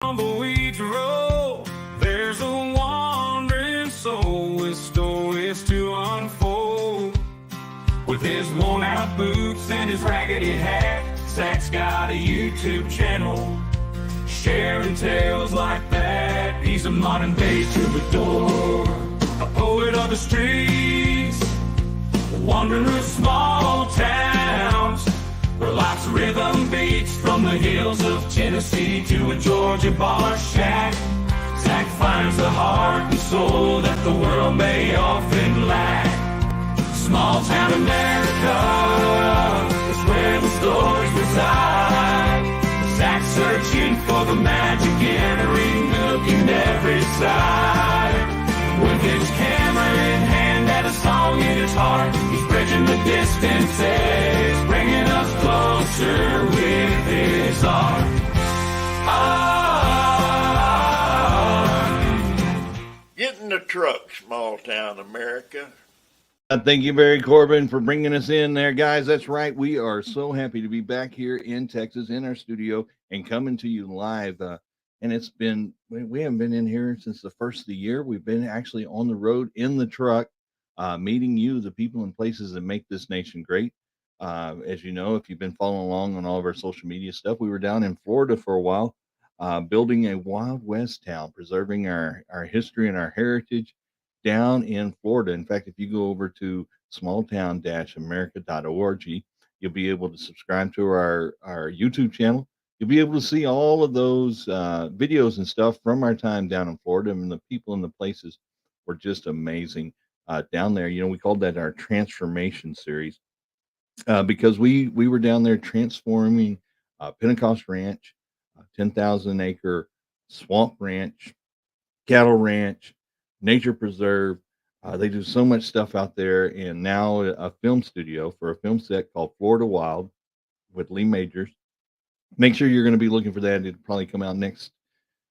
On the weeds roll, there's a wandering soul with stories to unfold. With his worn out boots and his raggedy hat, Zach's got a YouTube channel. Sharing tales like that, he's a modern day troubadour. A poet of the streets, wandering through small towns, where life's rhythm beats from the hills of Tennessee to a Georgia bar shack. Zach finds the heart and soul that the world may often lack. Small town America is where the stories reside. Zach's searching for the magic in every nook and every side. With his camera in hand and a song in his heart, he's bridging the distances, bringing us closer with his art. Get in the truck, small town America. Thank you, Barry Corbin, for bringing us in there, guys. That's right. We are so happy to be back here in Texas in our studio and coming to you live. And it's been, we haven't been in here since the first of the year. We've been actually on the road in the truck, meeting you, the people and places that make this nation great. As you know, if you've been following along on all of our social media stuff, we were down in Florida for a while, building a Wild West town, preserving our history and our heritage down in Florida. In fact, if you go over to smalltown-america.org, you'll be able to subscribe to our YouTube channel. You'll be able to see all of those videos and stuff from our time down in Florida, and the people and the places were just amazing down there. You know, we called that our transformation series because we were down there transforming Pentecost Ranch, 10,000 acre swamp ranch, cattle ranch, nature preserve. They do so much stuff out there, and now a film studio for a film set called Florida Wild with Lee Majors. Make sure you're going to be looking for that. It'll probably come out next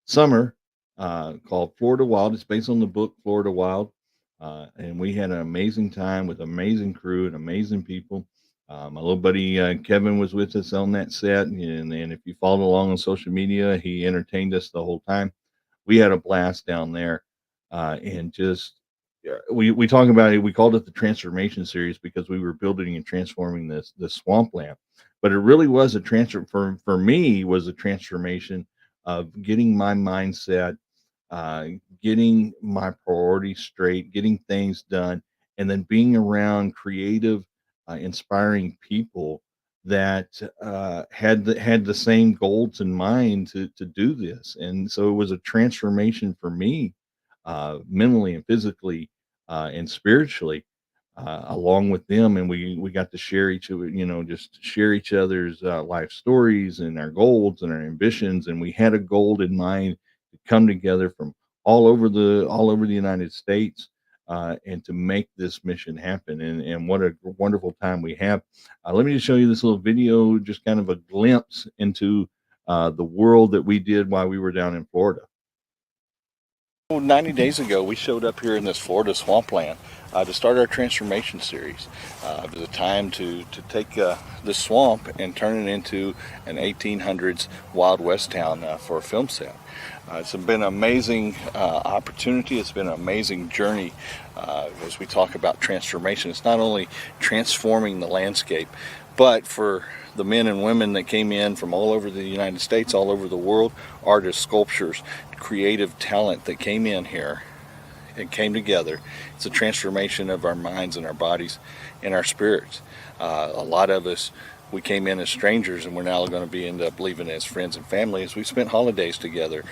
summer, called Florida Wild. It's based on the book Florida Wild, and we had an amazing time with amazing crew and amazing people. My little buddy Kevin was with us on that set, and if you followed along on social media, he entertained us the whole time. We had a blast down there. And just we talk about it. We called it the transformation series because we were building and transforming this swampland. But it really was a transfer for me, was a transformation of getting my mindset, getting my priorities straight, getting things done, and then being around creative, inspiring people that had the same goals in mind to do this. And so it was a transformation for me, mentally and physically and spiritually, along with them. And we got to share each other, just share each other's life stories and our goals and our ambitions. And we had a goal in mind to come together from all over the United States, and to make this mission happen. And what a wonderful time we have. Let me just show you this little video, just kind of a glimpse into the world that we did while we were down in Florida. 90 days ago, we showed up here in this Florida swampland to start our transformation series. It was a time to take this swamp and turn it into an 1800s Wild West town for a film set. It's been an amazing opportunity. It's been an amazing journey as we talk about transformation. It's not only transforming the landscape, but for the men and women that came in from all over the United States, all over the world, artists, sculptors, creative talent that came in here and came together. It's a transformation of our minds and our bodies and our spirits. A lot of us, we came in as strangers, and we're now going to end up leaving as friends and family, as we've spent holidays together.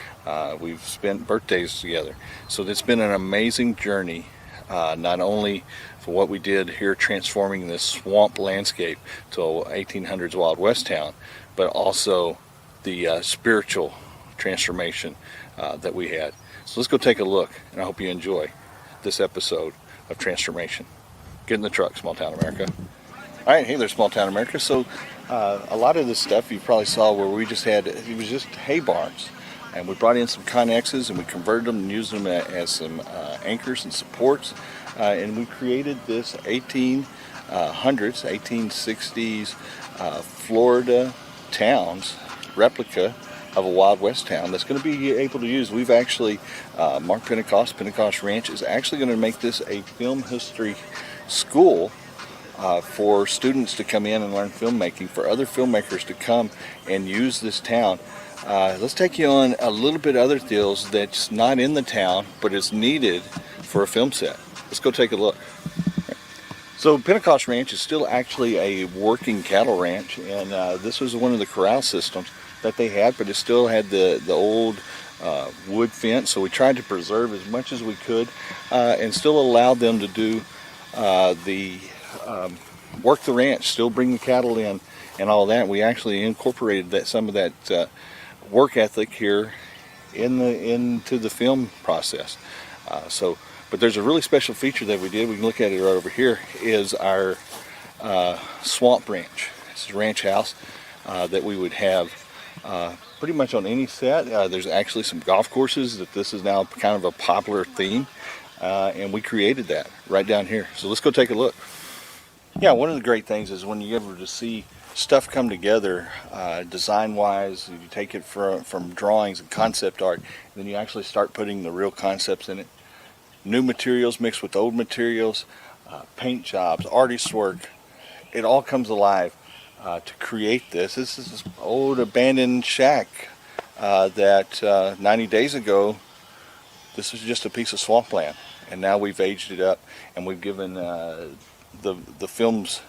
We've spent birthdays together. So it's been an amazing journey, not only for what we did here transforming this swamp landscape to 1800s Wild West town, but also the spiritual transformation that we had. So let's go take a look, and I hope you enjoy this episode of Transformation. Get in the truck, Small Town America. All right, hey there, Small Town America. So a lot of this stuff you probably saw where we just had, it was just hay barns. And we brought in some Connexes and we converted them and used them as some anchors and supports. And we created this 1800s, 1860s Florida towns replica of a Wild West town that's going to be able to use. We've actually, Mark Pentecost Ranch is actually going to make this a film history school for students to come in and learn filmmaking, for other filmmakers to come and use this town. Let's take you on a little bit other deals that's not in the town, but is needed for a film set. Let's go take a look. So Pentecost Ranch is still actually a working cattle ranch, and this was one of the corral systems that they had, but it still had the old wood fence, so we tried to preserve as much as we could and still allowed them to do work the ranch, still bring the cattle in and all that. We actually incorporated some of that work ethic here into the film process. But there's a really special feature that we did. We can look at it right over here. Is our swamp ranch. This is a ranch house that we would have pretty much on any set. There's actually some golf courses that this is now kind of a popular theme, and we created that right down here. So let's go take a look. Yeah, one of the great things is when you're able to see stuff come together design-wise. You take it from drawings and concept art, and then you actually start putting the real concepts in it. New materials mixed with old materials, paint jobs, artist work. It all comes alive to create this. This is this old abandoned shack that 90 days ago, this was just a piece of swampland, and now we've aged it up and we've given the films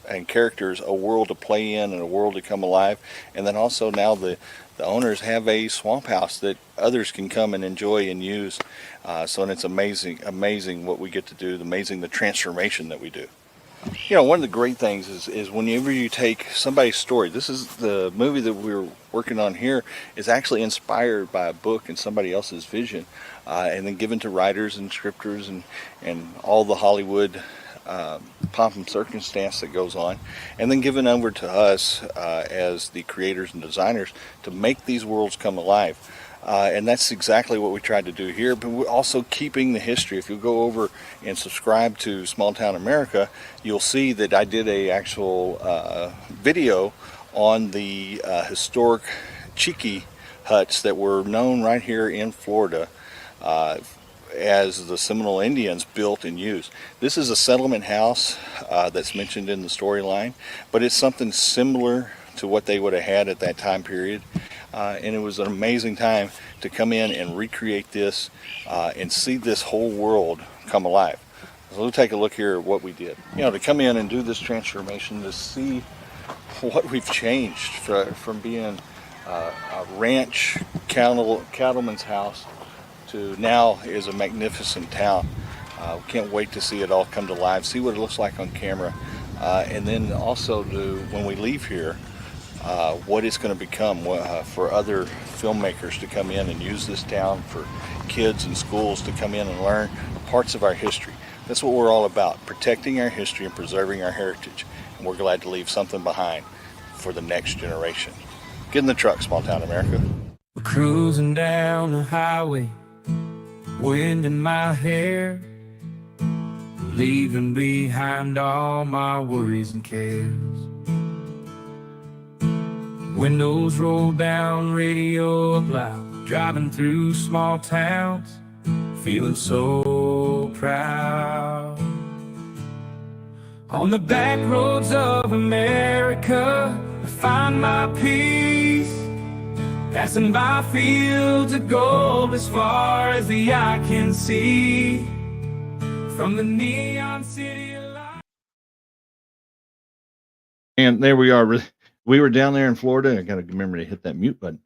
and characters a world to play in and a world to come alive. And then also now the owners have a swamp house that others can come and enjoy and use. And it's amazing what we get to do, amazing the transformation that we do. You know, one of the great things is whenever you take somebody's story. This is the movie that we're working on here is actually inspired by a book and somebody else's vision, and then given to writers and scripters and all the Hollywood pomp and circumstance that goes on, and then given over to us as the creators and designers to make these worlds come alive. And that's exactly what we tried to do here, but we're also keeping the history. If you go over and subscribe to Small Town America, you'll see that I did a actual video on the historic Cheeky huts that were known right here in Florida as the Seminole Indians built and used. This is a settlement house that's mentioned in the storyline, but it's something similar to what they would have had at that time period. And it was an amazing time to come in and recreate this and see this whole world come alive. So we'll take a look here at what we did. You know, to come in and do this transformation, to see what we've changed from being a ranch cattleman's house to now is a magnificent town. We can't wait to see it all come to life, see what it looks like on camera, and then also when we leave here, what it's going to become for other filmmakers to come in and use this town, for kids and schools to come in and learn parts of our history. That's what we're all about, protecting our history and preserving our heritage. And we're glad to leave something behind for the next generation. Get in the truck, Small Town America. We're cruising down the highway, wind in my hair, leaving behind all my worries and cares. Windows roll down, radio up loud, driving through small towns, feeling so proud. On the back roads of America, I find my peace, passing by fields of gold as far as the eye can see, from the neon city light. And there we are. We were down there in Florida. I got to remember to hit that mute button.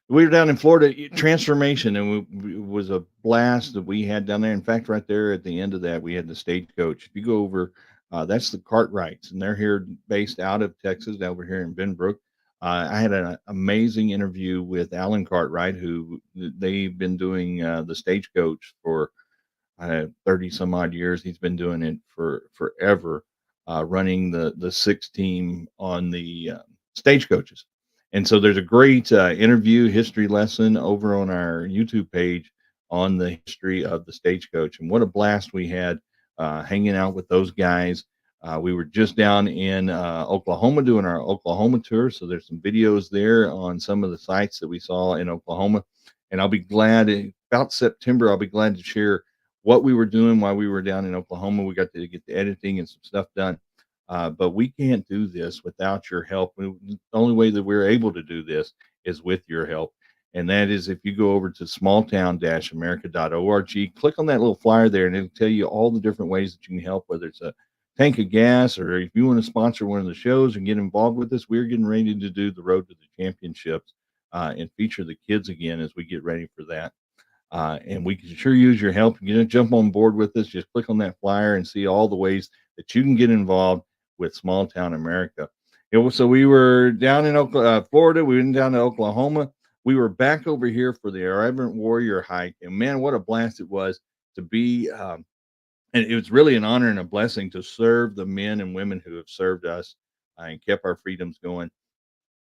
We were down in Florida, transformation, and it was a blast that we had down there. In fact, right there at the end of that, we had the Stagecoach. If you go over, that's the Cartwrights, and they're here based out of Texas, over here in Benbrook. I had an amazing interview with Alan Cartwright, who they've been doing the Stagecoach for 30 some odd years. He's been doing it for forever, running the 6 team on the Stagecoaches. And so there's a great interview history lesson over on our YouTube page on the history of the Stagecoach, and what a blast we had hanging out with those guys. We were just down in Oklahoma doing our Oklahoma tour. So there's some videos there on some of the sites that we saw in Oklahoma. And I'll be glad about September, I'll be glad to share what we were doing while we were down in Oklahoma. We got to get the editing and some stuff done. But we can't do this without your help. The only way that we're able to do this is with your help. And that is if you go over to smalltown-america.org, click on that little flyer there, and it'll tell you all the different ways that you can help, whether it's a tank of gas, or if you want to sponsor one of the shows and get involved with us. We're getting ready to do the Road to the Championships and feature the kids again as we get ready for that. And we can sure use your help. You know, jump on board with us. Just click on that flyer and see all the ways that you can get involved with Small Town America. So we were down in Florida. We went down to Oklahoma. We were back over here for the Irreverent Warrior hike. And man, what a blast it was to be. And it was really an honor and a blessing to serve the men and women who have served us and kept our freedoms going.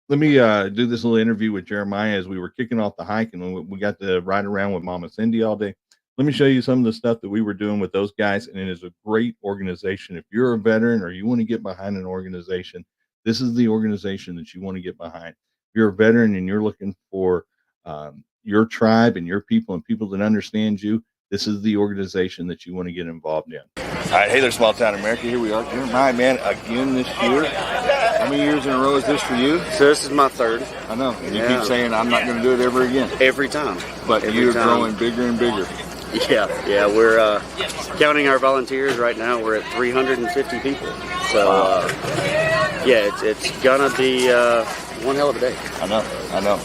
Let me do this little interview with Jeremiah as we were kicking off the hike, and we got to ride around with Mama Cindy all day. Let me show you some of the stuff that we were doing with those guys, and it is a great organization. If you're a veteran or you want to get behind an organization, this is the organization that you want to get behind. If you're a veteran and you're looking for your tribe and your people and people that understand you, this is the organization that you want to get involved in. All right, hey there, Small Town America. Here we are. Jeremiah, man, again this year. How many years in a row is this for you? So this is my third. I know. And you keep saying, I'm not going to do it ever again. Every time. But you're growing bigger and bigger. Yeah. We're counting our volunteers right now. We're at 350 people. So, it's going to be one hell of a day. I know.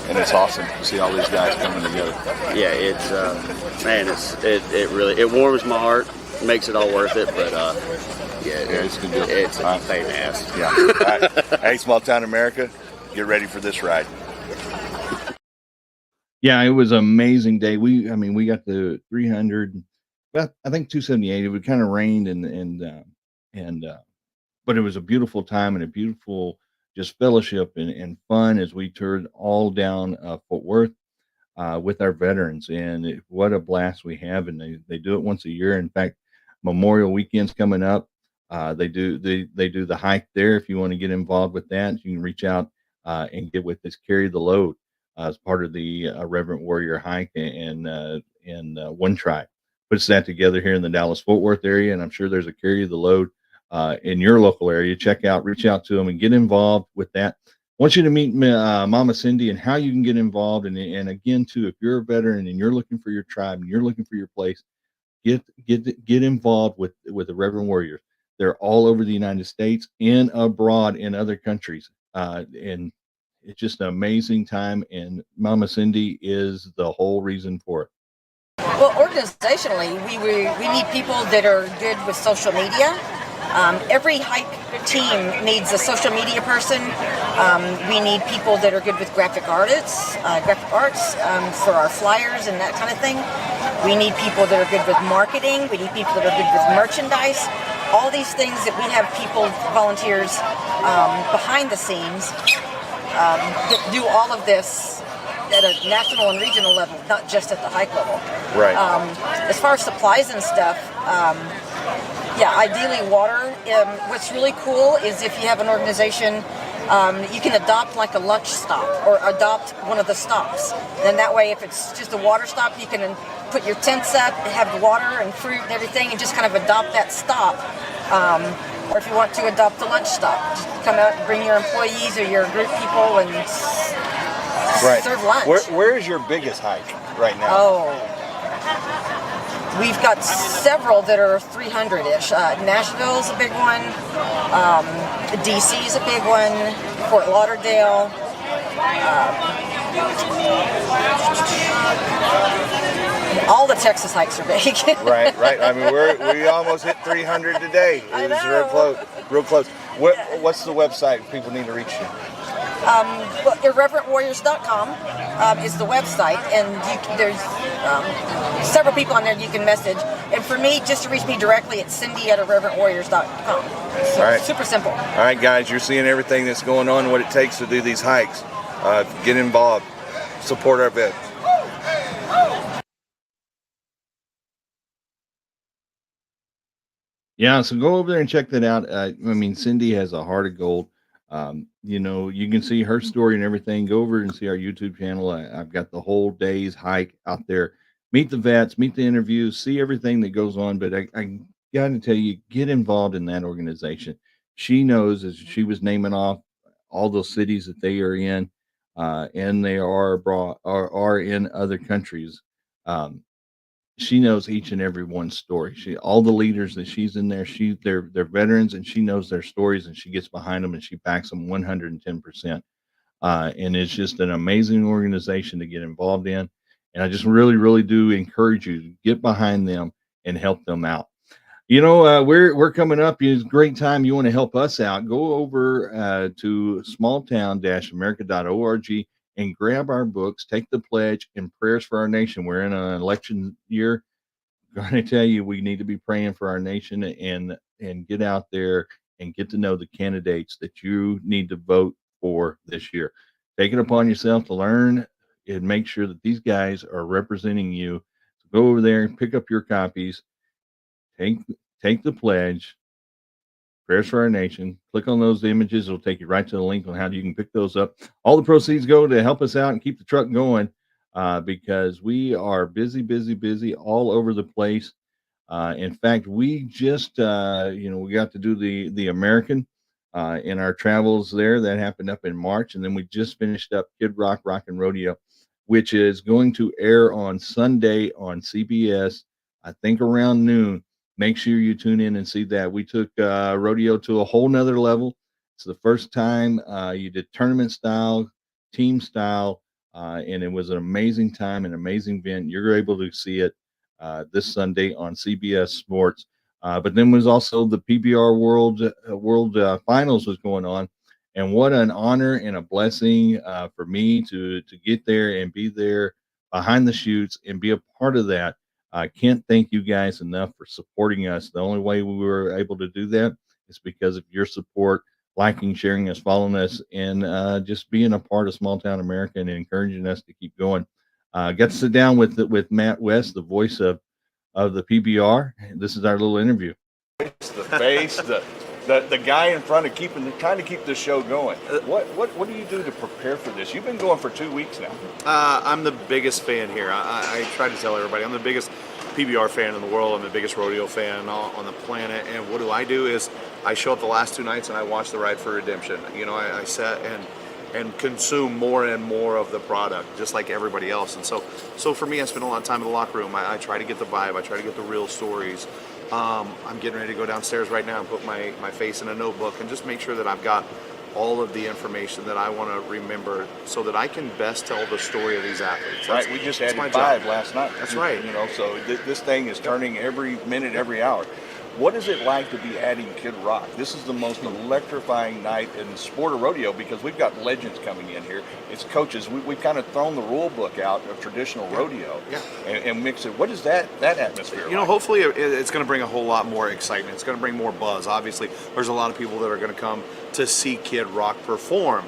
And it's awesome to see all these guys coming together. Yeah, it's, it really warms my heart, makes it all worth it. But, it's good. It's a pain in the ass. Yeah. All right. Hey, Small Town America, get ready for this ride. Yeah, it was an amazing day. We got the 300, I think 278. It kind of rained but it was a beautiful time and a beautiful just fellowship and fun as we toured all down Fort Worth with our veterans. And what a blast we have. And they do it once a year. In fact, Memorial Weekend's coming up. They do the hike there. If you want to get involved with that, you can reach out and get with this Carry the Load as part of the Reverent Warrior hike, and One Tribe puts that together here in the Dallas-Fort Worth area. And I'm sure there's a Carry the Load in your local area. Reach out to them and get involved with that. I want you to meet Mama Cindy and how you can get involved. And again, too, if you're a veteran and you're looking for your tribe and you're looking for your place, get involved with the Reverend Warriors. They're all over the United States and abroad in other countries. And it's just an amazing time. And Mama Cindy is the whole reason for it. Well, organizationally, we need people that are good with social media. Every hike team needs a social media person. We need people that are good with graphic arts for our flyers and that kind of thing. We need people that are good with marketing. We need people that are good with merchandise. All these things that we have people, volunteers, behind the scenes that do all of this at a national and regional level, not just at the hike level. Right. As far as supplies and stuff, ideally water. What's really cool is if you have an organization, you can adopt like a lunch stop or adopt one of the stops. Then that way, if it's just a water stop, you can put your tents up, have water and fruit and everything, and just kind of adopt that stop. Or if you want to adopt a lunch stop, just come out and bring your employees or your group people and serve lunch. Where is your biggest hike right now? Oh, we've got several that are 300-ish. Nashville's a big one. DC's a big one. Fort Lauderdale. All the Texas hikes are big. Right. I mean, we almost hit 300 today. It was real close. What's the website if people need to reach you? IrreverentWarriors.com is the website, and there's several people on there you can message. And for me, just to reach me directly, it's Cindy@IrreverentWarriors.com. So all right. Super simple. All right, guys, you're seeing everything that's going on, what it takes to do these hikes. Get involved. Support our vets. Yeah, so go over there and check that out. I mean, Cindy has a heart of gold. You know, you can see her story and everything. Go over and see our YouTube channel. I've got the whole day's hike out there. Meet the vets, meet the interviews, see everything that goes on. But I got to tell you, get involved in that organization. She knows, as she was naming off all those cities that they are in, and they are abroad, are in other countries. Um, she knows each and every one story. She all the leaders that she's in there, they're veterans and she knows their stories and she gets behind them and she backs them 110%. And it's just an amazing organization to get involved in. And I just really, really do encourage you to get behind them and help them out. You know, we're coming up. It's a great time. You want to help us out? Go over to smalltown-america.org and grab our books. Take the pledge and prayers for our nation. We're in an election year. Going to tell you, we need to be praying for our nation and get out there and get to know the candidates that you need to vote for this year. Take it upon yourself to learn and make sure that these guys are representing you. So go over there and pick up your copies. Take the pledge, prayers for our nation. Click on those images. It'll take you right to the link on how you can pick those up. All the proceeds go to help us out and keep the truck going because we are busy all over the place. In fact, we just, we got to do the American in our travels there. That happened up in March. And then we just finished up Kid Rock Rock and Rodeo, which is going to air on Sunday on CBS, I think around noon. Make sure you tune in and see that. We took rodeo to a whole nother level. It's the first time you did tournament style, team style, and it was an amazing time, an amazing event. You're able to see it this Sunday on CBS Sports. But then was also the PBR World Finals was going on, and what an honor and a blessing for me to get there and be there behind the chutes and be a part of that. I can't thank you guys enough for supporting us. The only way we were able to do that is because of your support, liking, sharing us, following us, and just being a part of Small Town America and encouraging us to keep going. Got to sit down with Matt West, the voice of the PBR. This is our little interview. The face, the guy in front of trying to keep the show going. What do you do to prepare for this? You've been going for 2 weeks now. I'm the biggest fan here. I try to tell everybody I'm the biggest PBR fan in the world. I'm the biggest rodeo fan on the planet. And what I do is I show up the last 2 nights and I watch the Ride for Redemption. You know, I sit and consume more and more of the product, just like everybody else. And so for me, I spend a lot of time in the locker room. I try to get the vibe. I try to get the real stories. I'm getting ready to go downstairs right now and put my face in a notebook and just make sure that I've got all of the information that I want to remember so that I can best tell the story of these athletes. Right, we just added 5 last night. That's right. You know, so this thing is turning every minute, every hour. What is it like to be adding Kid Rock? This is the most electrifying night in the sport of rodeo because we've got legends coming in here. It's coaches. We've kind of thrown the rule book out of traditional rodeo and mix it. What is that atmosphere like? You know, hopefully it's going to bring a whole lot more excitement. It's going to bring more buzz. Obviously, there's a lot of people that are going to come to see Kid Rock perform.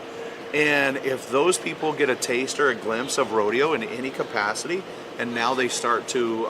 And if those people get a taste or a glimpse of rodeo in any capacity, and now they start to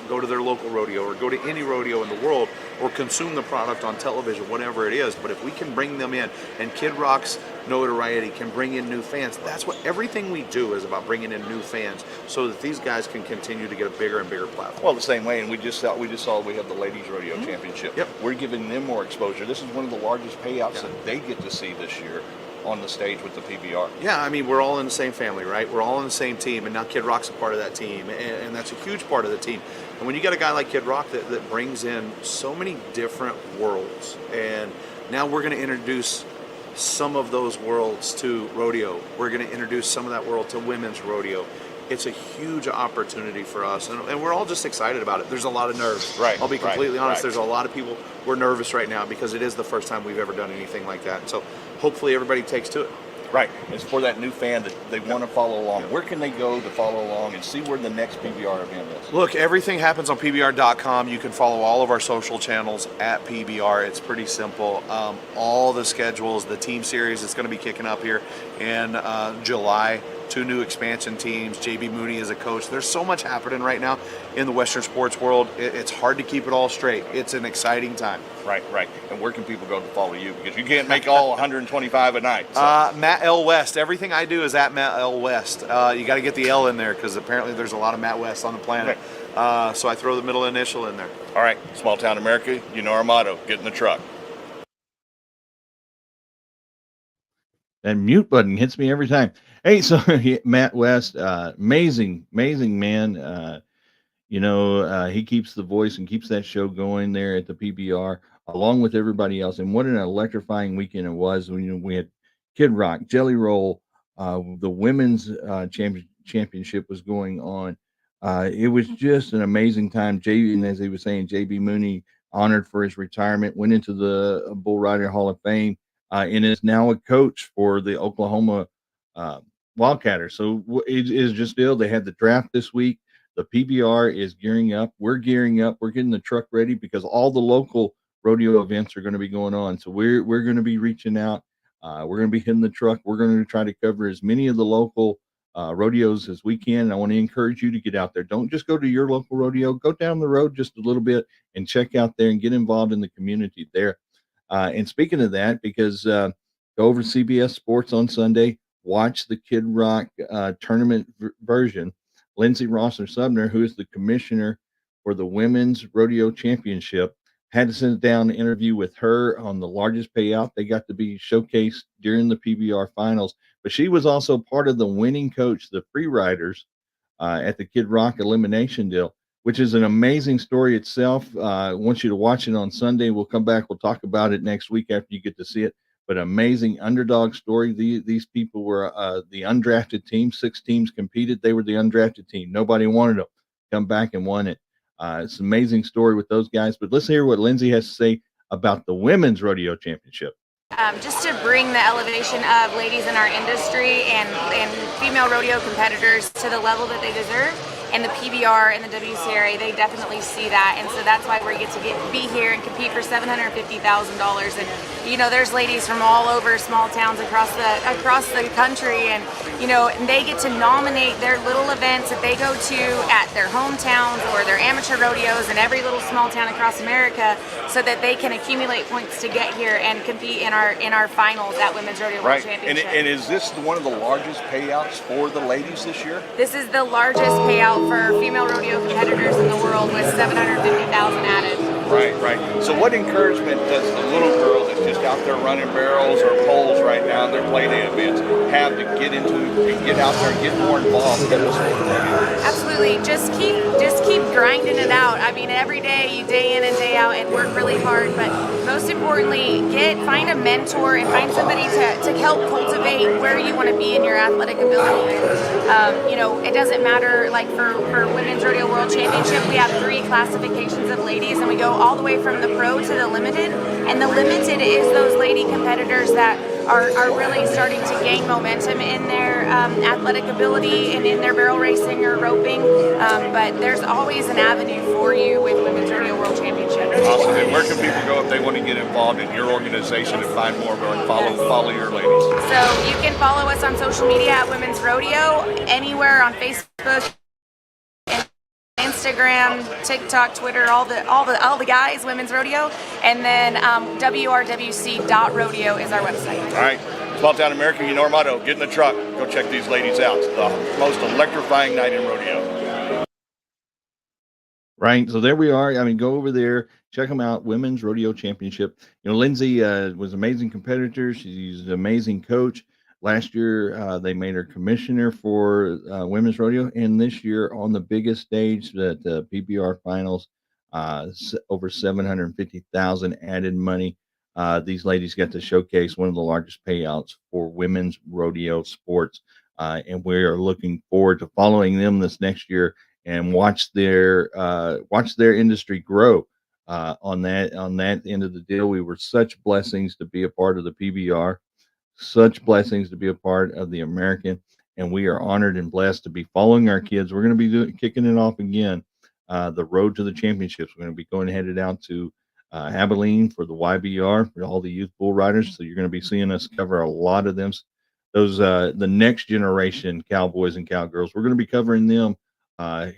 go to their local rodeo or go to any rodeo in the world or consume the product on television, whatever it is. But if we can bring them in and Kid Rock's notoriety can bring in new fans, that's what everything we do is about, bringing in new fans so that these guys can continue to get a bigger and bigger platform. Well, the same way, and we just saw we have the Ladies Rodeo Championship. Yep. We're giving them more exposure. This is one of the largest payouts that they get to see this year on the stage with the PBR. Yeah, I mean, we're all in the same family, right? We're all in the same team, and now Kid Rock's a part of that team, and that's a huge part of the team. And when you got a guy like Kid Rock that brings in so many different worlds, and now we're going to introduce some of those worlds to rodeo. We're going to introduce some of that world to women's rodeo. It's a huge opportunity for us, and we're all just excited about it. There's a lot of nerves. Right. I'll be completely honest. Right. There's a lot of people, we're nervous right now because it is the first time we've ever done anything like that. So hopefully everybody takes to it. Right. It's for that new fan that they want to follow along. Where can they go to follow along and see where the next PBR event is? Look, everything happens on PBR.com. You can follow all of our social channels at PBR. It's pretty simple. All the schedules, the team series that's going to be kicking up here in July. 2 new expansion teams. JB Mooney is a coach. There's so much happening right now in the Western sports world. It's hard to keep it all straight. It's an exciting time. Right. And where can people go to follow you? Because you can't make all 125 a night. So. Matt L. West. Everything I do is at Matt L. West. You got to get the L in there because apparently there's a lot of Matt West on the planet. So I throw the middle initial in there. All right, Small Town America, you know our motto, get in the truck. That mute button hits me every time. Hey, so Matt West, amazing man. He keeps the voice and keeps that show going there at the PBR along with everybody else. And what an electrifying weekend it was. We had Kid Rock, Jelly Roll, the women's championship was going on. It was just an amazing time. And as he was saying, JB Mooney honored for his retirement, went into the Bull Rider Hall of Fame, and is now a coach for the Oklahoma Wildcatters. So it is just ill. They had the draft this week. The PBR is gearing up. We're gearing up. We're getting the truck ready because all the local rodeo events are going to be going on. So we're going to be reaching out. We're going to be hitting the truck. We're going to try to cover as many of the local rodeos as we can. And I want to encourage you to get out there. Don't just go to your local rodeo. Go down the road just a little bit and check out there and get involved in the community there. And speaking of that, because go over to CBS Sports on Sunday, watch the Kid Rock tournament version. Lindsey Rosser-Sumner, who is the commissioner for the Women's Rodeo Championship, had to sit down and interview with her on the largest payout. They got to be showcased during the PBR finals, but she was also part of the winning coach, the free riders, at the Kid Rock elimination deal, which is an amazing story itself. I want you to watch it on Sunday. We'll come back. We'll talk about it next week after you get to see it. But amazing underdog story. These people were the undrafted team. 6 teams competed. They were the undrafted team. Nobody wanted them. Come back and won it. It's an amazing story with those guys. But let's hear what Lindsey has to say about the Women's Rodeo Championship. Just to bring the elevation of ladies in our industry and female rodeo competitors to the level that they deserve. And the PBR and the WCRA, they definitely see that, and so that's why we get to be here and compete for $750,000. And there's ladies from all over small towns across the country, and and they get to nominate their little events that they go to at their hometowns or their amateur rodeos in every little small town across America, so that they can accumulate points to get here and compete in our finals at Women's Rodeo World Championship. And is this one of the largest payouts for the ladies this year? This is the largest payout for female rodeo competitors in the world, with $750,000 added. Right. So what encouragement does the little girl that's just out there running barrels or poles right now in their play day events have to get out there and get more involved in this sport? Absolutely. Just keep grinding it out. I mean, every day, day in and day out, and work really hard. But most importantly, find a mentor and find somebody to help cultivate where you want to be in your athletic ability. It doesn't matter, like for Women's Rodeo World Championship, we have 3 classifications of ladies, and we go all the way from the pro to the limited. And the limited is those lady competitors that are really starting to gain momentum in their athletic ability and in their barrel racing or roping. But there's always an avenue for you with Women's Rodeo World Championship. Awesome. And where can people go if they want to get involved in your organization and find more and follow your ladies? So you can follow us on social media at Women's Rodeo, anywhere on Facebook, Instagram, TikTok, Twitter, all the guys, Women's Rodeo, and then WRWC.rodeo is our website. All right. Small Town America, you know our motto, get in the truck, go check these ladies out. It's the most electrifying night in rodeo. Right. So there we are. I mean, go over there, check them out. Women's Rodeo Championship. Lindsey was an amazing competitor. She's an amazing coach. Last year, they made her commissioner for Women's Rodeo. And this year on the biggest stage, the PBR finals, over $750,000 added money. These ladies got to showcase one of the largest payouts for women's rodeo sports. And we are looking forward to following them this next year and watch their industry grow. On that end of the deal, we were such blessings to be a part of the PBR, such blessings to be a part of the American, and we are honored and blessed to be following our kids. We're going to be kicking it off again, the road to the championships. We're going to be headed out to Abilene for the YBR for all the youth bull riders. So you're going to be seeing us cover a lot of them the next generation cowboys and cowgirls. We're going to be covering them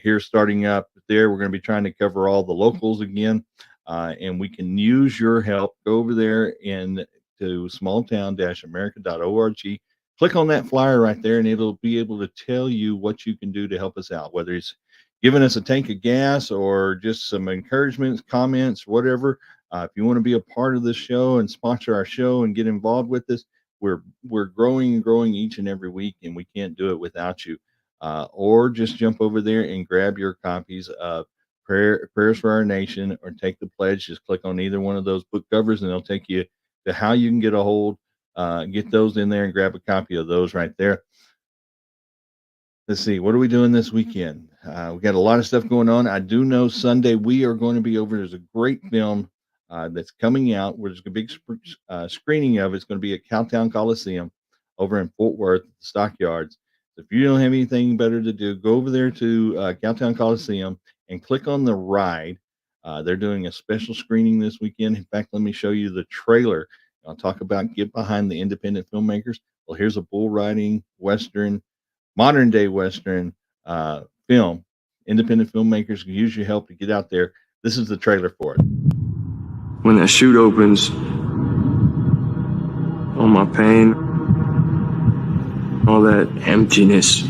here starting up there. We're going to be trying to cover all the locals again, and we can use your help. Go over there and to smalltown-america.org. Click on that flyer right there, and it'll be able to tell you what you can do to help us out, whether it's giving us a tank of gas or just some encouragement, comments, whatever. If you want to be a part of this show and sponsor our show and get involved with us, we're growing and growing each and every week, and we can't do it without you. Or just jump over there and grab your copies of Prayers for Our Nation, or take the pledge. Just click on either one of those book covers, and they'll take you to how you can get a hold, get those in there and grab a copy of those right there. Let's see, what are we doing this weekend? We got a lot of stuff going on. I do know Sunday we are going to be over. There's a great film that's coming out. There's a big screening of it. It's going to be at Cowtown Coliseum over in Fort Worth, Stockyards. So if you don't have anything better to do, go over there to Cowtown Coliseum and click on the ride. They're doing a special screening this weekend. In fact, let me show you the trailer. I'll talk about Get Behind the Independent Filmmakers. Well, here's a bull riding Western, modern day Western film. Independent filmmakers can use your help to get out there. This is the trailer for it. When that chute opens, all my pain, all that emptiness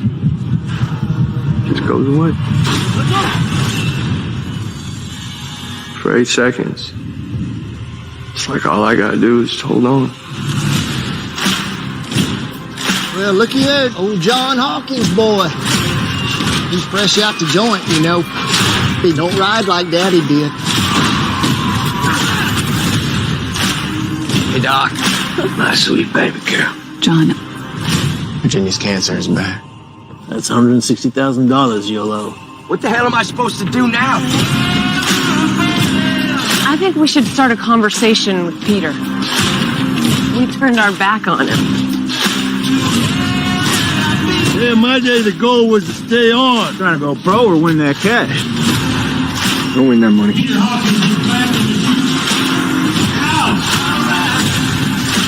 just goes away. For 8 seconds. It's like all I gotta do is hold on. Well, looky there, old John Hawkins boy. He's fresh out the joint, you know. He don't ride like Daddy did. Hey, Doc. My sweet baby girl. John. Virginia's cancer is back. That's $160,000 you'll owe. What the hell am I supposed to do now? I think we should start a conversation with Peter. We turned our back on him. Yeah, my day the goal was to stay on. Trying to go pro or win that cash. Don't win that money.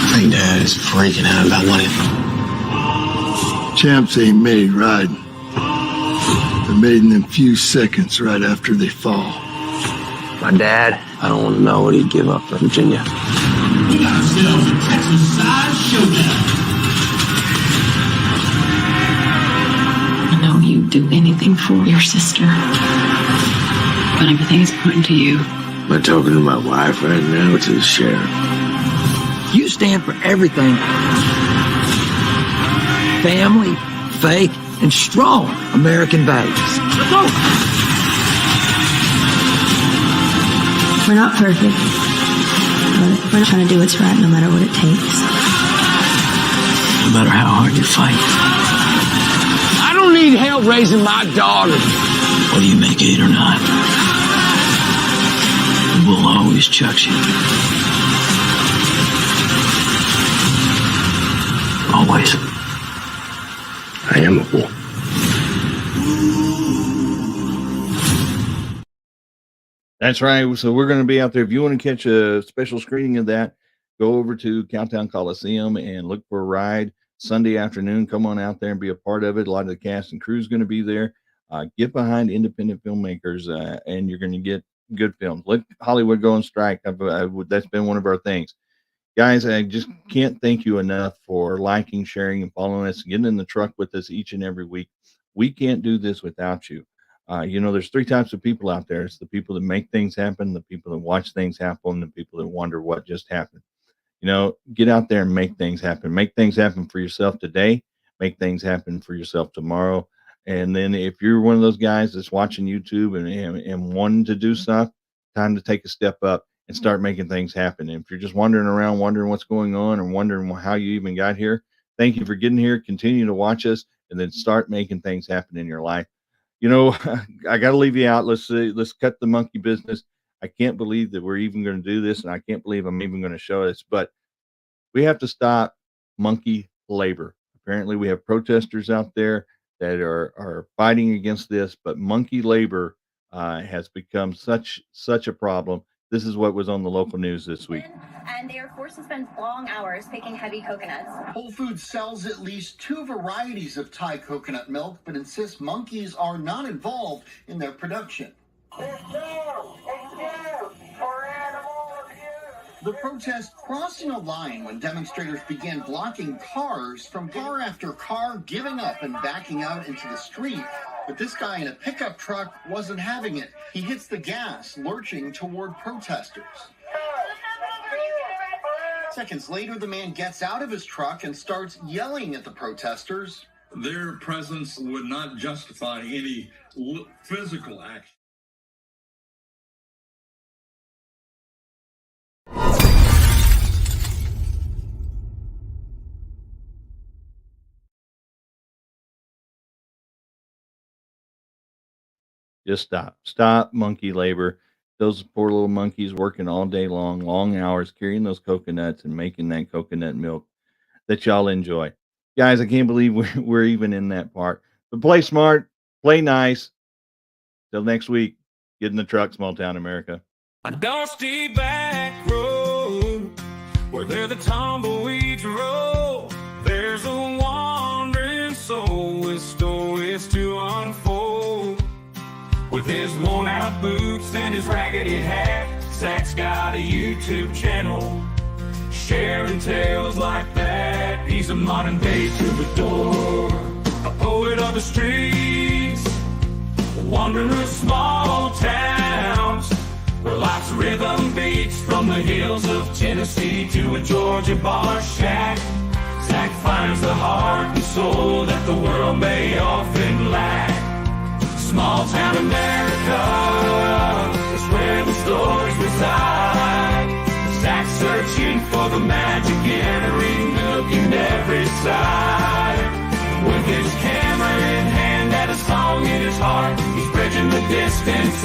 I think Dad is freaking out about money. Champs ain't made riding. They're made in them few seconds right after they fall. My dad, I don't want to know what he'd give up for Virginia. I know you'd do anything for your sister, but everything is important to you. I'm talking to my wife right now, to the sheriff. You stand for everything. Family, faith, and strong American values. Let's go! We're not perfect, but we're trying to do what's right no matter what it takes. No matter how hard you fight. I don't need help raising my daughter. Whether you make 8 or not, the bull always chucks you. Always. I am a bull. That's right. So we're going to be out there. If you want to catch a special screening of that, go over to Cowtown Coliseum and look for a ride Sunday afternoon. Come on out there and be a part of it. A lot of the cast and crew is going to be there. Get behind independent filmmakers, and you're going to get good films. Let Hollywood go on strike. That's been one of our things. Guys, I just can't thank you enough for liking, sharing, and following us, getting in the truck with us each and every week. We can't do this without you. There's 3 types of people out there. It's the people that make things happen, the people that watch things happen, the people that wonder what just happened. Get out there and make things happen. Make things happen for yourself today. Make things happen for yourself tomorrow. And then if you're one of those guys that's watching YouTube and wanting to do stuff, time to take a step up and start making things happen. And if you're just wandering around, wondering what's going on or wondering how you even got here, thank you for getting here. Continue to watch us and then start making things happen in your life. I got to leave you out. Let's cut the monkey business. I can't believe that we're even going to do this, and I can't believe I'm even going to show this, but we have to stop monkey labor. Apparently, we have protesters out there that are fighting against this, but monkey labor has become such a problem This is what was on the local news this week. And they are forced to spend long hours picking heavy coconuts. Whole Foods sells at least 2 varieties of Thai coconut milk, but insists monkeys are not involved in their production. The protest crossing a line when demonstrators began blocking cars from car after car giving up and backing out into the street. But this guy in a pickup truck wasn't having it. He hits the gas, lurching toward protesters. Seconds later, the man gets out of his truck and starts yelling at the protesters. Their presence would not justify any physical action. Just stop monkey labor. Those poor little monkeys working all day long hours, carrying those coconuts and making that coconut milk that y'all enjoy. Guys, I can't believe we're even in that part. But play smart, play nice. Till next week, get in the truck, small town America. A dusty back road where the tumbleweeds roll. There's a wandering soul with stories to unfold. With his worn out boots and his raggedy hat, Zach's got a YouTube channel sharing tales like that. He's a modern day troubadour, a poet of the streets, a wanderer of small towns, where life's rhythm beats from the hills of Tennessee to a Georgia bar shack. Zach finds the heart and soul that the world may often lack. Small town America is where the stories reside. Zach's searching for the magic in every nook and every side. With his camera in hand and a song in his heart, he's bridging the distance.